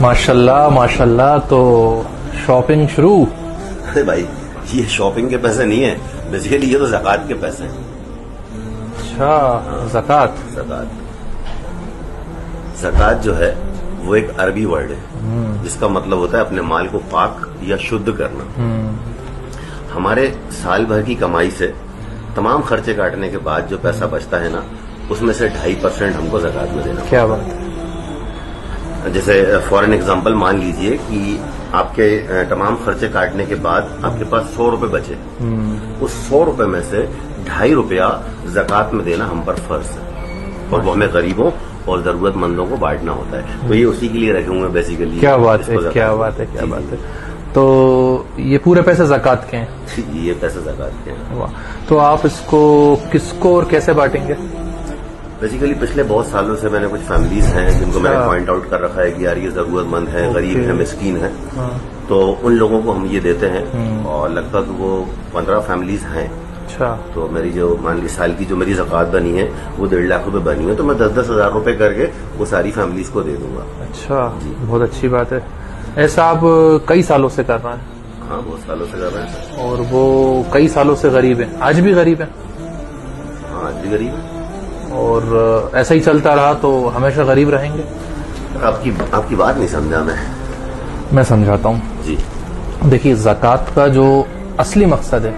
माशाल्लाह माशाल्लाह। तो शॉपिंग शुरू? अरे भाई ये शॉपिंग के पैसे नहीं है, बेसिकली ये तो ज़कात के पैसे हैं। अच्छा, ज़कात। ज़कात जो है वो एक अरबी वर्ड है जिसका मतलब होता है अपने माल को पाक या शुद्ध करना। हमारे साल भर की कमाई से तमाम खर्चे काटने के बाद जो पैसा बचता है ना, उसमें से 2.5% हमको ज़कात में देना। क्या बात है। जैसे फॉर एन एग्जाम्पल मान लीजिए कि आपके तमाम खर्चे काटने के बाद आपके पास 100 रुपए बचे, उस 100 रुपए में से 2.5 रुपया ज़कात में देना हम पर फर्ज है, और वो हमें गरीबों और जरूरतमंदों को बांटना होता है। तो ये उसी के लिए रखे हुए बेसिकली। क्या बात है, क्या बात है, क्या बात है। तो ये पूरे पैसे ज़कात के हैं? ये पैसे ज़कात के हैं। वाह। तो आप इसको किसको और कैसे बांटेंगे? बेसिकली पिछले बहुत सालों से मैंने कुछ फैमिलीज हैं जिनको मैंने पॉइंट आउट कर रखा है कि यार ये जरूरतमंद है, गरीब है, मिस्कीन है, तो उन लोगों को हम ये देते हैं, और लगभग वो 15 फैमिलीज हैं। अच्छा। तो मेरी जो मान ली साल की जो मेरी ज़कात बनी है वो 1.5 लाख रुपए बनी है, तो मैं 10-10 हजार रुपए करके वो सारी फैमिलीज को दे दूंगा। अच्छा, बहुत अच्छी बात है। ऐसा आप कई सालों से कर रहे हैं? हाँ, बहुत सालों से कर रहे हैं। और वो कई सालों से गरीब है, आज भी गरीब है? हाँ, आज भी गरीब है। और ऐसा ही चलता रहा तो हमेशा गरीब रहेंगे? आपकी बात नहीं समझा मैं समझाता हूँ जी। देखिए, ज़कात का जो असली मकसद है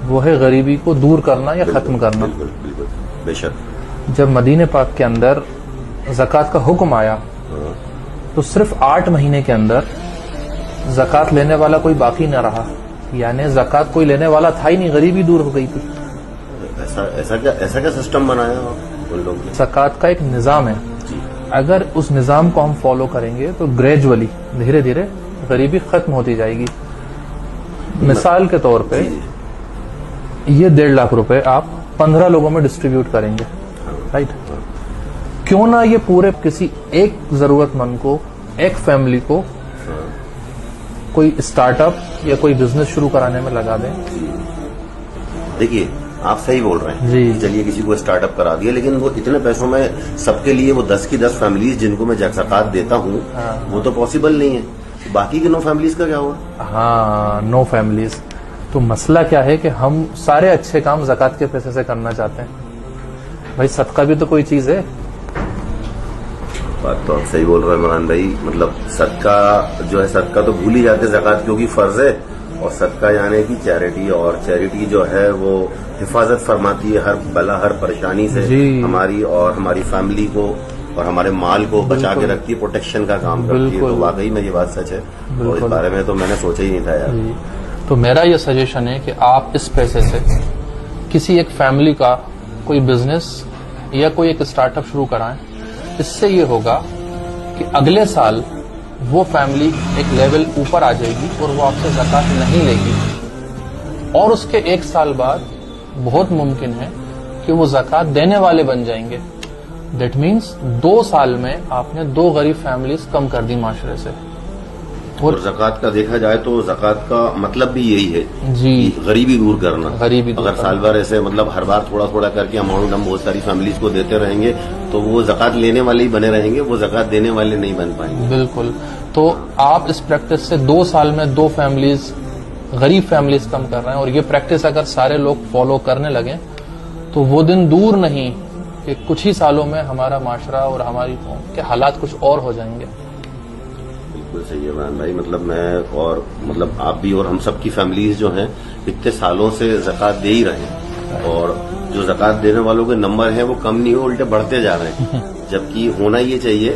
वो है गरीबी को दूर करना या खत्म करना। बिल्कुल बिल्कुल, बेशक। जब मदीने पाक के अंदर ज़कात का हुक्म आया तो सिर्फ 8 महीने के अंदर ज़कात लेने वाला कोई बाकी न रहा, यानी ज़कात कोई लेने वाला था ही नहीं, गरीबी दूर हो गई थी। ऐसा क्या सिस्टम बनाया उन लोगों ने? ज़कात का एक निज़ाम है, अगर उस निज़ाम को हम फॉलो करेंगे तो ग्रेजुअली धीरे धीरे गरीबी खत्म होती जाएगी। मिसाल के तौर पे ये 1.5 लाख रुपए आप 15 लोगों में डिस्ट्रीब्यूट करेंगे, राइट? क्यों ना ये पूरे किसी एक जरूरतमंद को, एक फैमिली को कोई स्टार्टअप या कोई बिजनेस शुरू कराने में लगा दें। देखिए, आप सही बोल रहे हैं जी। चलिए किसी को स्टार्टअप करा दिया, लेकिन वो इतने पैसों में सबके लिए वो 10 की 10 फैमिलीज जिनको मैं ज़कात देता हूँ, वो तो पॉसिबल नहीं है। बाकी के 9 फैमिलीज का क्या हुआ? हाँ, 9 फैमिलीज। तो मसला क्या है कि हम सारे अच्छे काम ज़कात के पैसे से करना चाहते हैं। भाई सदका भी तो कोई चीज है। बात तो आप सही बोल रहे हैं मरान भाई, मतलब सदका जो है, सदका तो भूल ही जाते ज़कात क्योंकि फर्ज है, और सदका यानी कि चैरिटी, और चैरिटी जो है वो हिफाजत फरमाती है हर बला, हर परेशानी से हमारी और हमारी फैमिली को और हमारे माल को बचा के रखती है, प्रोटेक्शन का काम करती है। तो वाकई में ये बात सच है, और इस बारे में तो मैंने सोचा ही नहीं था यार। तो मेरा ये सजेशन है कि आप इस पैसे से किसी एक फैमिली का कोई बिजनेस या कोई एक स्टार्टअप शुरू कराएं। इससे ये होगा कि अगले साल वो फैमिली एक लेवल ऊपर आ जाएगी और वो आपसे ज़कात नहीं लेगी, और उसके 1 साल बाद बहुत मुमकिन है कि वो ज़कात देने वाले बन जाएंगे। दैट मीन्स 2 साल में आपने 2 गरीब फैमिलीज कम कर दी माशरे से। और ज़कात का देखा जाए तो ज़कात का मतलब भी यही है जी, गरीबी दूर करना। गरीबी दूर अगर साल भर ऐसे मतलब हर बार थोड़ा थोड़ा करके अमाउंट हम बहुत सारी फैमिलीज को देते रहेंगे तो वो ज़कात लेने वाले ही बने रहेंगे, वो ज़कात देने वाले नहीं बन पाएंगे। बिल्कुल। तो आप इस प्रैक्टिस से 2 साल में 2 फैमिलीज, गरीब फैमिलीज कम कर रहे हैं, और ये प्रैक्टिस अगर सारे लोग फॉलो करने लगे तो वो दिन दूर नहीं कि कुछ ही सालों में हमारा माशरा और हमारी कौम के हालात कुछ और हो जाएंगे। बिल्कुल सही है इमरान भाई, मतलब मैं और मतलब आप भी और हम सब की फैमिलीज जो हैं इतने सालों से ज़कात दे ही रहे हैं, और जो ज़कात देने वालों के नंबर हैं वो कम नहीं हो, उल्टे बढ़ते जा रहे हैं। जबकि होना ये चाहिए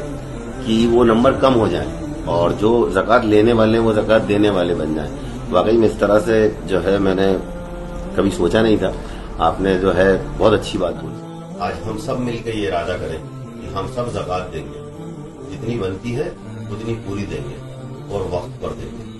कि वो नंबर कम हो जाए और जो ज़कात लेने वाले हैं वो ज़कात देने वाले बन जाएं। वाकई में इस तरह से जो है मैंने कभी सोचा नहीं था, आपने जो है बहुत अच्छी बात बोली। आज हम सब मिलकर ये इरादा करें कि हम सब ज़कात देंगे, जितनी बनती है उतनी पूरी देंगे और वक्त पर देंगे।